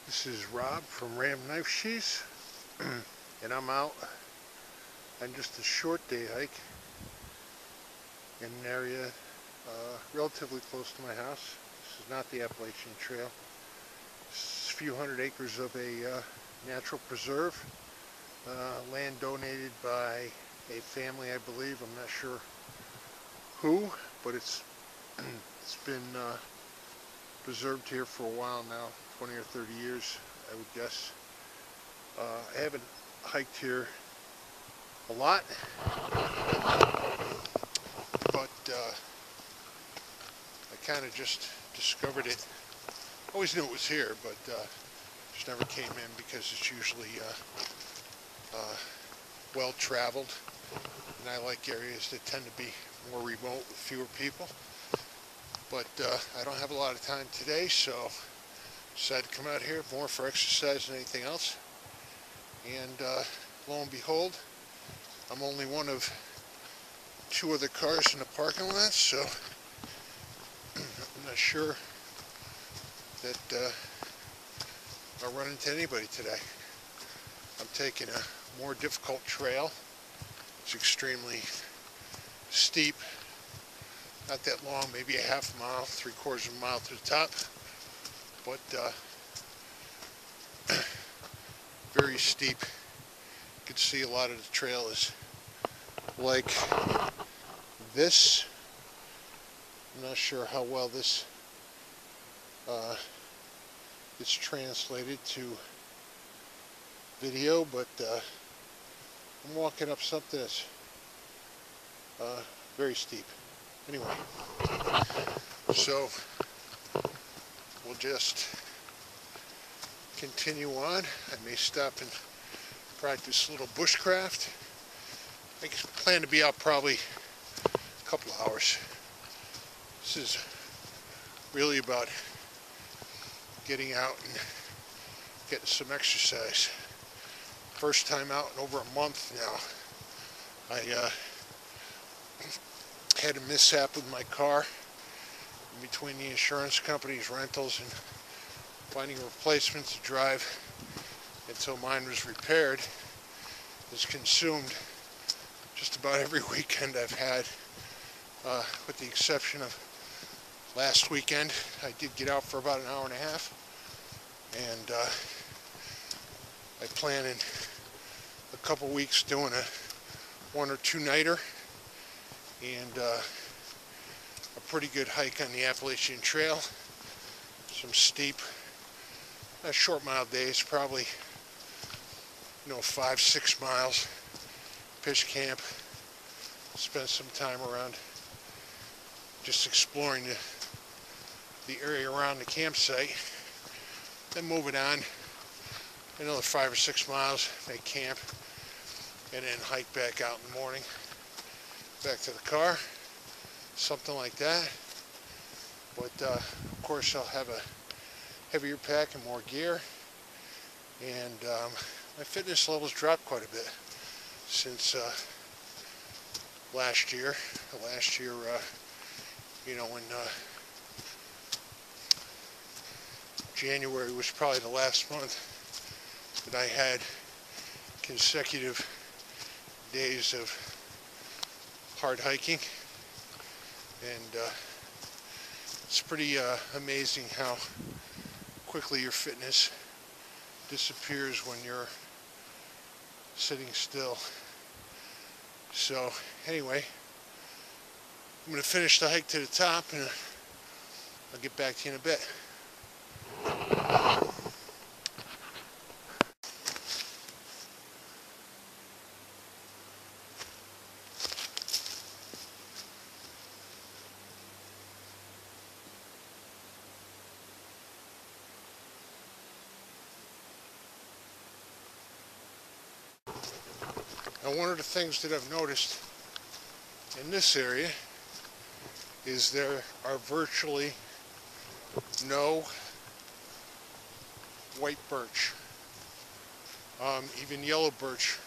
This is Rob from Ram Knife Sheaths, and I'm out on just a short day hike in an area relatively close to my house. This is not the Appalachian Trail. This is a few hundred acres of a natural preserve, land donated by a family, I believe. I'm not sure who, but it's been preserved here for a while now, 20 or 30 years, I would guess. I haven't hiked here a lot, but I kind of just discovered it. Always knew it was here, but just never came in because it's usually well traveled, and I like areas that tend to be more remote with fewer people. But I don't have a lot of time today, so decided to come out here more for exercise than anything else. And lo and behold, I'm only one of two other cars in the parking lot, so I'm not sure that I'll run into anybody today. I'm taking a more difficult trail. It's extremely steep. Not that long, maybe a half mile, 3/4 of a mile to the top, but very steep. You can see a lot of the trail is like this. I'm not sure how well this is translated to video, but I'm walking up something that's very steep. Anyway, so we'll just continue on. I may stop and practice a little bushcraft. I plan to be out probably a couple of hours. This is really about getting out and getting some exercise. First time out in over a month now. I had a mishap with my car in between the insurance company's rentals and finding a replacement to drive until mine was repaired. It's consumed just about every weekend I've had, with the exception of last weekend. I did get out for about an hour and a half, and I plan in a couple weeks doing a 1 or 2 nighter and a pretty good hike on the Appalachian Trail. Some steep, short mile days, probably 5-6 miles. Pitch camp, spend some time around just exploring the area around the campsite, then moving on another 5 or 6 miles, make camp, and then hike back out in the morning, back to the car, something like that. But of course I'll have a heavier pack and more gear, and my fitness levels dropped quite a bit since last year. When January was probably the last month that I had consecutive days of hard hiking, and it's pretty amazing how quickly your fitness disappears when you're sitting still. So anyway, I'm going to finish the hike to the top, and I'll get back to you in a bit. Now, one of the things that I've noticed in this area is there are virtually no white birch. Even yellow birch,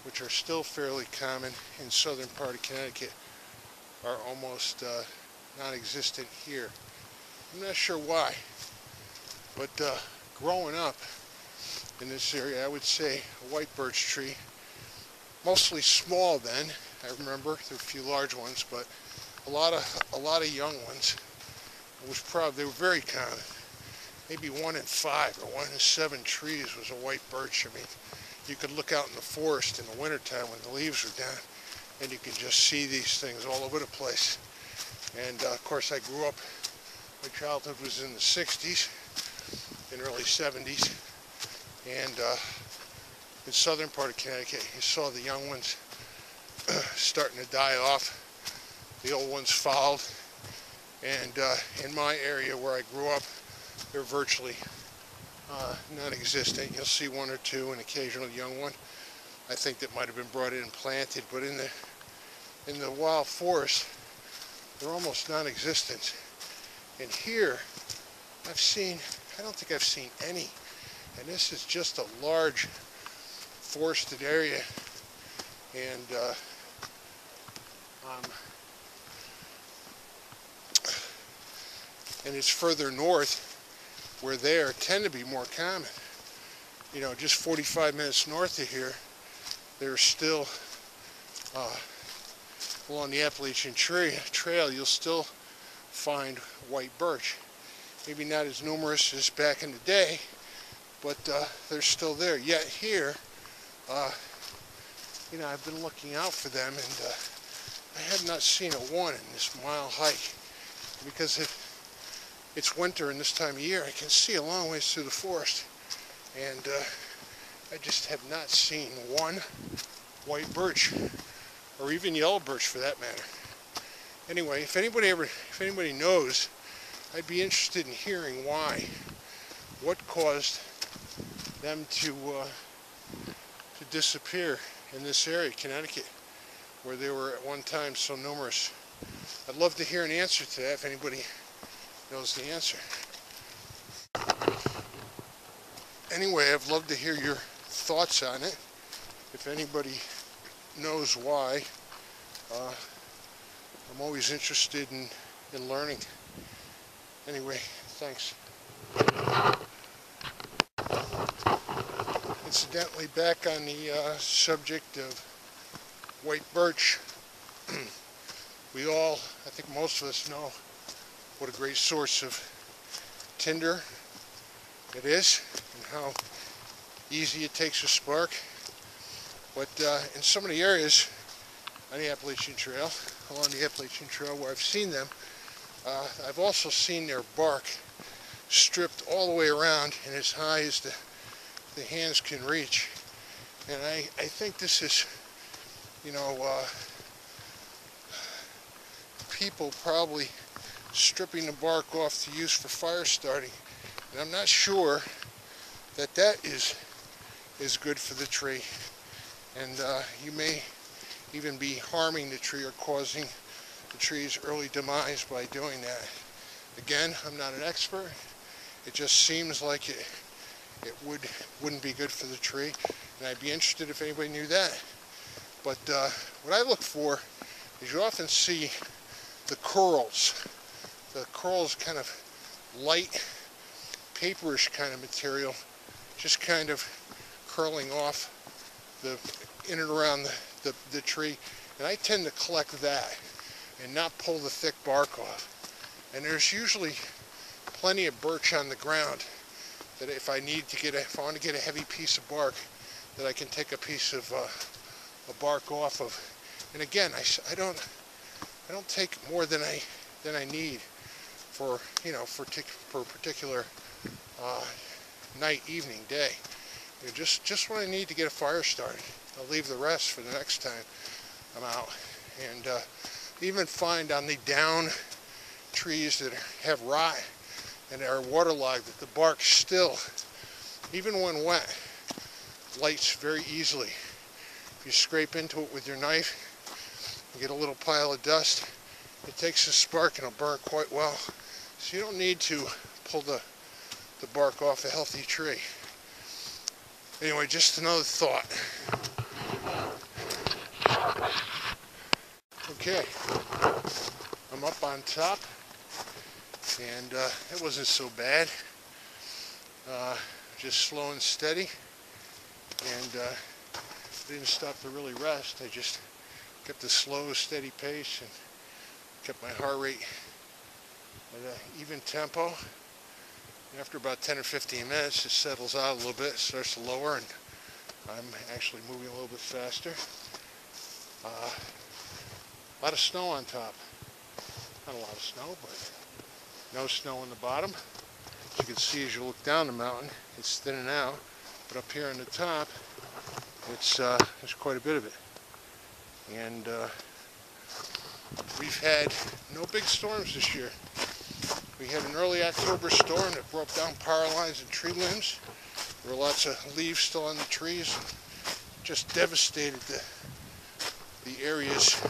which are still fairly common in southern part of Connecticut, are almost non-existent here. I'm not sure why, but growing up in this area, I would say a white birch tree, mostly small then. I remember there were a few large ones, but a lot of young ones. They were very common. Maybe 1 in 5 or 1 in 7 trees was a white birch. I mean, you could look out in the forest in the wintertime when the leaves are down, and you can just see these things all over the place. And of course, I grew up, my childhood was in the 60s and early 70s, and in southern part of Connecticut, you saw the young ones starting to die off. The old ones followed, and in my area where I grew up, they're virtually non-existent. You'll see 1 or 2, an occasional young one. I think that might have been brought in and planted, but in the wild forest, they're almost non-existent. And here, I don't think I've seen any. And this is just a large forested area, and it's further north where they tend to be more common. You know, just 45 minutes north of here, there's still along the Appalachian Trail, you'll still find white birch. Maybe not as numerous as back in the day, but they're still there. Yet here, you know, I've been looking out for them, and I have not seen a one in this mile hike, because it's winter and this time of year. I can see a long ways through the forest, and I just have not seen one white birch, or even yellow birch for that matter. Anyway, if anybody knows, I'd be interested in hearing what caused them to disappear in this area, Connecticut, where they were at one time so numerous. I'd love to hear an answer to that if anybody knows the answer. Anyway, I'd love to hear your thoughts on it. If anybody knows why, I'm always interested in learning. Anyway, thanks. Incidentally, back on the subject of white birch, I think most of us know what a great source of tinder it is, and how easy it takes to spark. But in some of the areas on the Appalachian Trail, along the Appalachian Trail where I've seen them, I've also seen their bark stripped all the way around and as high as the hands can reach. And I think this is, you know, people probably stripping the bark off to use for fire starting. And I'm not sure that is good for the tree. And you may even be harming the tree or causing the tree's early demise by doing that. Again, I'm not an expert. It just seems like it wouldn't be good for the tree, and I'd be interested if anybody knew that. But what I look for is you often see the curls. The curls, kind of light, paperish kind of material, just kind of curling off in and around the tree. And I tend to collect that and not pull the thick bark off. And there's usually plenty of birch on the ground that if I want to get a heavy piece of bark, that I can take a piece of bark off of. And again, I don't take more than I need for, you know, for a particular night, evening, day. You know, just what I need to get a fire started. I'll leave the rest for the next time I'm out. And even find on the down trees that have rot and are waterlogged, that the bark still, even when wet, lights very easily. If you scrape into it with your knife and get a little pile of dust, it takes a spark and it'll burn quite well. So you don't need to pull the bark off a healthy tree. Anyway, just another thought. Okay, I'm up on top, and it wasn't so bad. just slow and steady, and didn't stop to really rest. I just kept a slow, steady pace and kept my heart rate at an even tempo. And after about 10 or 15 minutes, it settles out a little bit, starts to lower, and I'm actually moving a little bit faster. A lot of snow on top. Not a lot of snow, but no snow on the bottom. As you can see, as you look down the mountain, it's thinning out. But up here on the top, there's quite a bit of it. And we've had no big storms this year. We had an early October storm that broke down power lines and tree limbs. There were lots of leaves still on the trees, and just devastated the areas.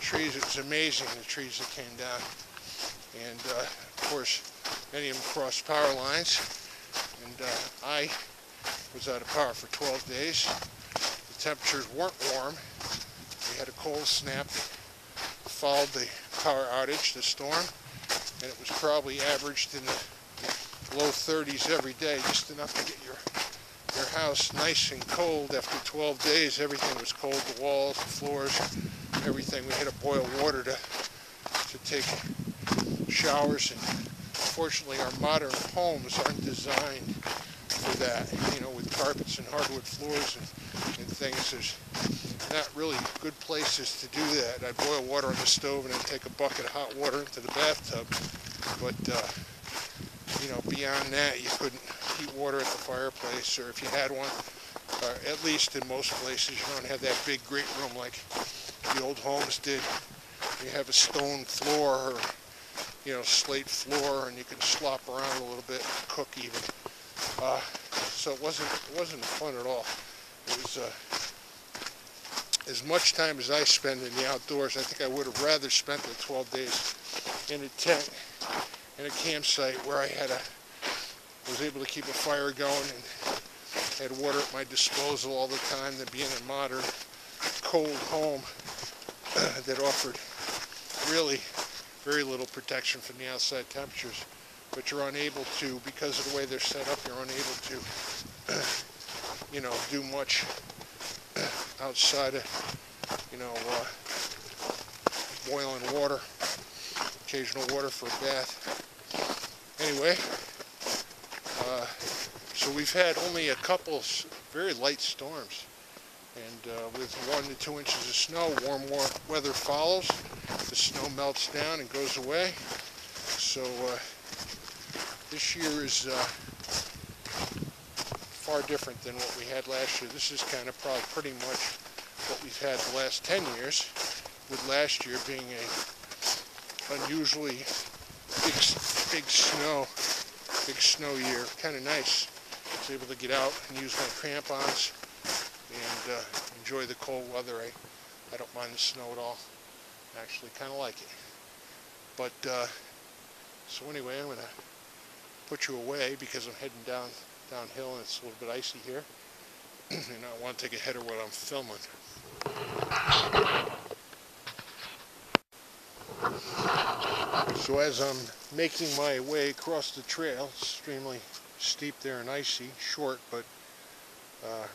Trees, it was amazing, the trees that came down. And of course, many of them crossed power lines. And I was out of power for 12 days. The temperatures weren't warm. We had a cold snap that followed the power outage, the storm, and it was probably averaged in the low 30s every day, just enough to get your house nice and cold. After 12 days, everything was cold, the walls, the floors, everything. We had to boil water to take showers, and fortunately our modern homes aren't designed for that. You know, with carpets and hardwood floors and things, there's not really good places to do that. I boil water on the stove and then take a bucket of hot water into the bathtub. But you know, beyond that, you couldn't heat water at the fireplace, or if you had one, at least in most places, you don't have that big great room like the old homes did. You have a stone floor, or you know, slate floor, and you can slop around a little bit and cook even. So it wasn't fun at all. It was as much time as I spend in the outdoors, I think I would have rather spent the 12 days in a tent, in a campsite where I was able to keep a fire going and had water at my disposal all the time, than being in a modern cold home that offered really very little protection from the outside temperatures. But you're unable to, because of the way they're set up, you're unable to, you know, do much outside of, you know, boiling water, occasional water for a bath. Anyway, so we've had only a couple very light storms, and with 1 to 2 inches of snow, warm weather follows. The snow melts down and goes away. So this year is far different than what we had last year. This is kind of probably pretty much what we've had the last 10 years, with last year being a unusually big snow year. Kind of nice. I was able to get out and use my crampons and enjoy the cold weather. I don't mind the snow at all. I actually kind of like it. But so anyway, I'm gonna put you away because I'm heading downhill and it's a little bit icy here, and I want to take a header while I'm filming. So as I'm making my way across the trail, it's extremely steep there and icy, short, but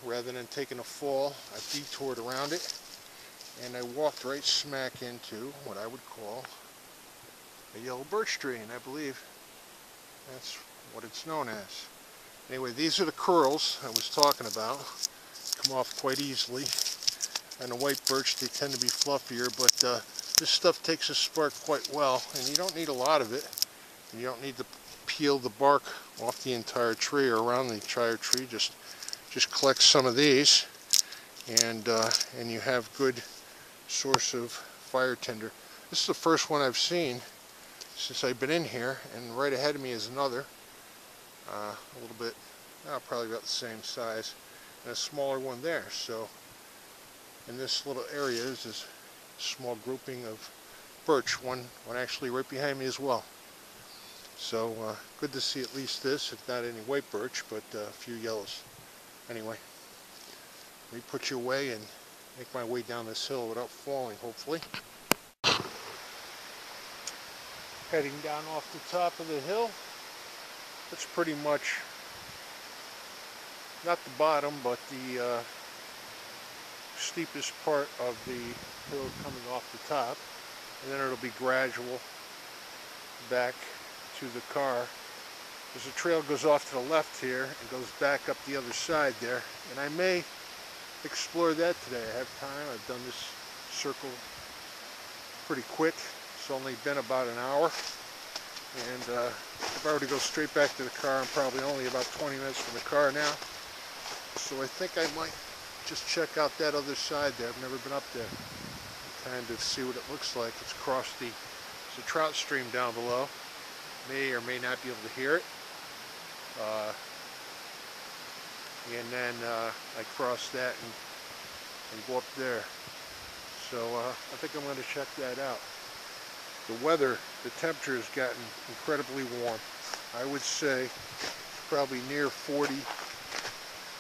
rather than taking a fall, I detoured around it, and I walked right smack into what I would call a yellow birch tree, and I believe that's what it's known as. Anyway, these are the curls I was talking about. Come off quite easily. And the white birch, they tend to be fluffier, but this stuff takes a spark quite well, and you don't need a lot of it. And you don't need to peel the bark off the entire tree or around the entire tree. Just collect some of these, and you have good source of fire tinder. This is the first one I've seen since I've been in here, and right ahead of me is another, a little bit, probably about the same size, and a smaller one there. So in this little area is this small grouping of birch, one actually right behind me as well. So good to see at least this, if not any white birch, but a few yellows. Anyway, let me put you away and make my way down this hill without falling, hopefully. Heading down off the top of the hill. That's pretty much not the bottom, but the steepest part of the hill coming off the top, and then it'll be gradual back to the car. There's a trail goes off to the left here and goes back up the other side there, and I may explore that today. I have time. I've done this circle pretty quick. It's only been about an hour, and if I were to go straight back to the car, I'm probably only about 20 minutes from the car now, so I think I might just check out that other side there. I've never been up there, kind of see what it looks like. It's across there's a trout stream down below. May or may not be able to hear it. And then I cross that and go up there. So I think I'm going to check that out. The weather, the temperature has gotten incredibly warm. I would say probably near 40,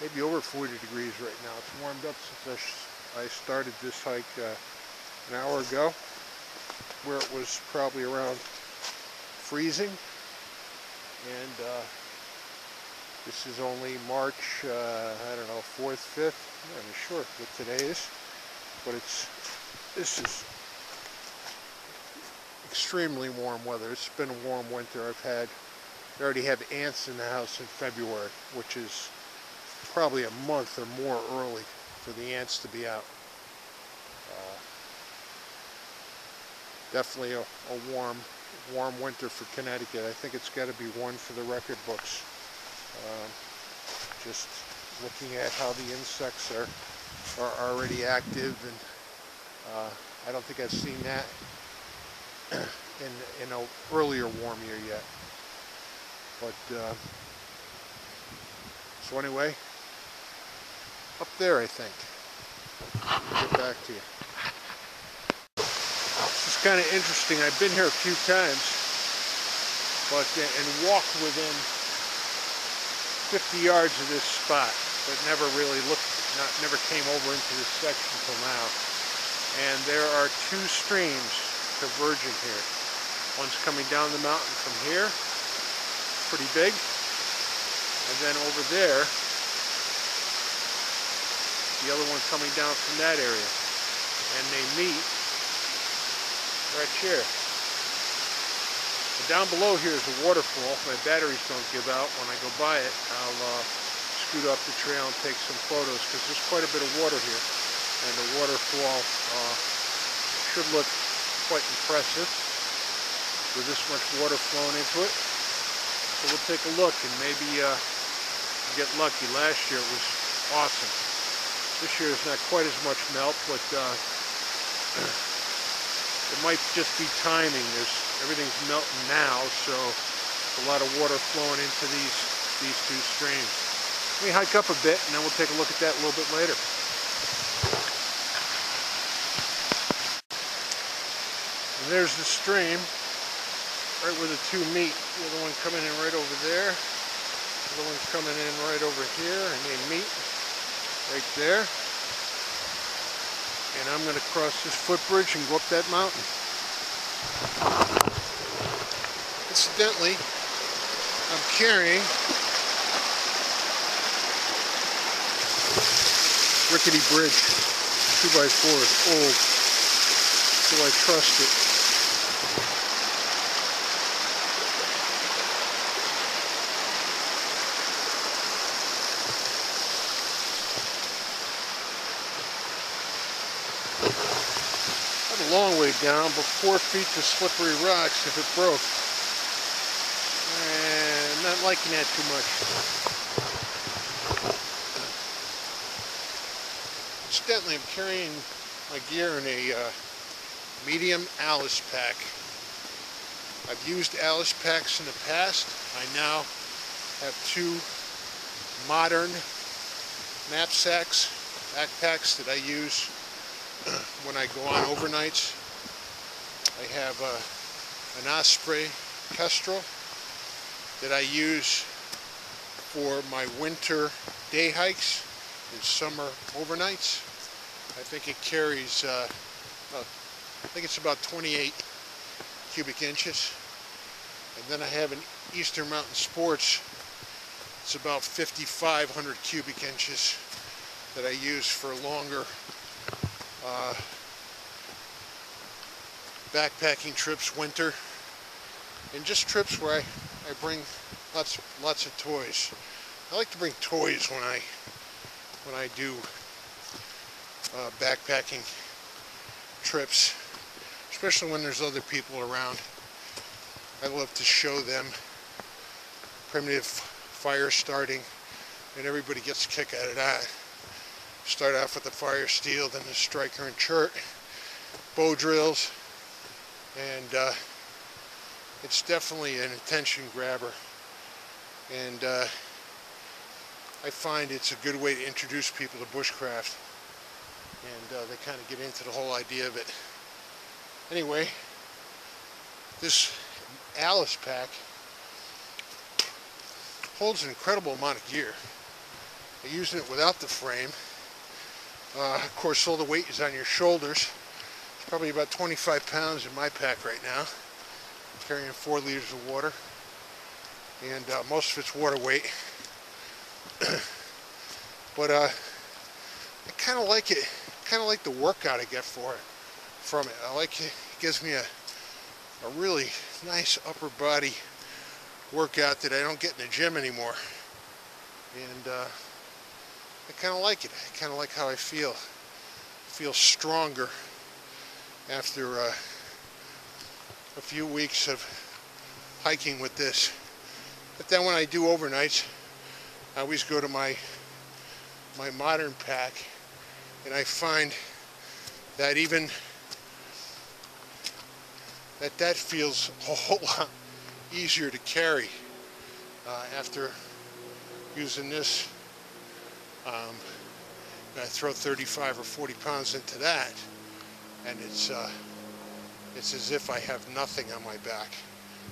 maybe over 40 degrees right now. It's warmed up since I started this hike an hour ago, where it was probably around freezing. And this is only March, I don't know, 4th, 5th, I'm not even sure what today is, but this is extremely warm weather. It's been a warm winter. I already have ants in the house in February, which is probably a month or more early for the ants to be out. Definitely a warm winter for Connecticut. I think it's got to be one for the record books. Just looking at how the insects are already active, and I don't think I've seen that in an earlier warm year yet. But so anyway, up there I think. I'll get back to you. This is kind of interesting. I've been here a few times, but and walked within 50 yards of this spot, but never really never came over into this section till now. And there are two streams converging here. One's coming down the mountain from here, pretty big, and then over there, the other one coming down from that area, and they meet right here. And down below here is a waterfall. If my batteries don't give out when I go by it, I'll scoot up the trail and take some photos, because there's quite a bit of water here, and the waterfall should look quite impressive with this much water flowing into it. So we'll take a look and maybe get lucky. Last year it was awesome. This year is not quite as much melt, but it might just be timing. Everything's melting now, so a lot of water flowing into these two streams. Let me hike up a bit, and then we'll take a look at that a little bit later. And there's the stream, right where the two meet. The other one coming in right over there. The other one's coming in right over here, and they meet right there. And I'm going to cross this footbridge and go up that mountain. Incidentally, I'm carrying rickety bridge, 2x4, it's old, so I trust it. A long way down, but 4 feet to slippery rocks if it broke. And not liking that too much. Incidentally, I'm carrying my gear in a medium Alice pack. I've used Alice packs in the past. I now have two modern knapsacks, backpacks that I use when I go on overnights. I have an Osprey Kestrel that I use for my winter day hikes and summer overnights. I think it carries, I think it's about 28 cubic inches. And then I have an Eastern Mountain Sports. It's It's about 5,500 cubic inches that I use for longer backpacking trips, winter, and just trips where I bring lots of toys. I like to bring toys when I do backpacking trips, especially when there's other people around. I love to show them primitive fire starting, and everybody gets a kick out of that. Start off with the fire steel, then the striker and chert, bow drills, and it's definitely an attention grabber. And I find it's a good way to introduce people to bushcraft, and they kind of get into the whole idea of it. Anyway, this Alice pack holds an incredible amount of gear. I'm using it without the frame. Of course, all the weight is on your shoulders. It's probably about 25 pounds in my pack right now. I'm carrying 4 liters of water, and most of it's water weight. But I kind of like it. Kind of like the workout I get from it. I like it. It gives me a really nice upper body workout that I don't get in the gym anymore, and I kind of like it. I kind of like how I feel. I feel stronger after a few weeks of hiking with this. But then when I do overnights, I always go to my modern pack, and I find that even that feels a whole lot easier to carry after using this. I throw 35 or 40 pounds into that, and it's as if I have nothing on my back.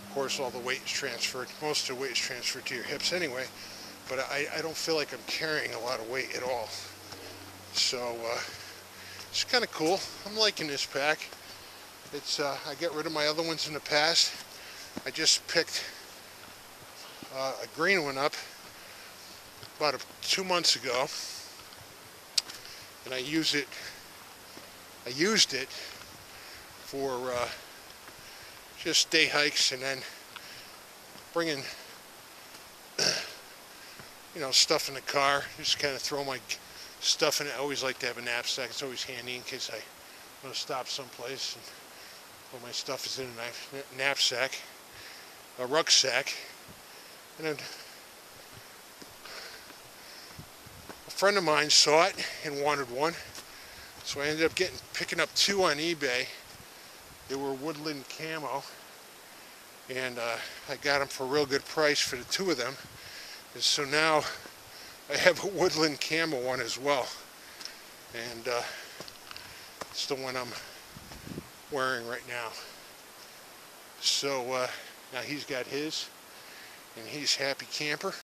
Of course, all the weight is transferred. Most of the weight is transferred to your hips anyway, but I don't feel like I'm carrying a lot of weight at all. So it's kind of cool. I'm liking this pack. It's I get rid of my other ones in the past. I just picked a green one up about 2 months ago, and I used it for just day hikes, and then bringing stuff in the car. Just kind of throw my stuff in it. I always like to have a knapsack. It's always handy in case I want to stop someplace, and all my stuff is in a knapsack, a rucksack. And then a friend of mine saw it and wanted one, so I ended up picking up 2 on eBay. They were woodland camo, and I got them for a real good price for the 2 of them. And so now I have a woodland camo one as well, and it's the one I'm wearing right now. So now he's got his, and he's happy camper.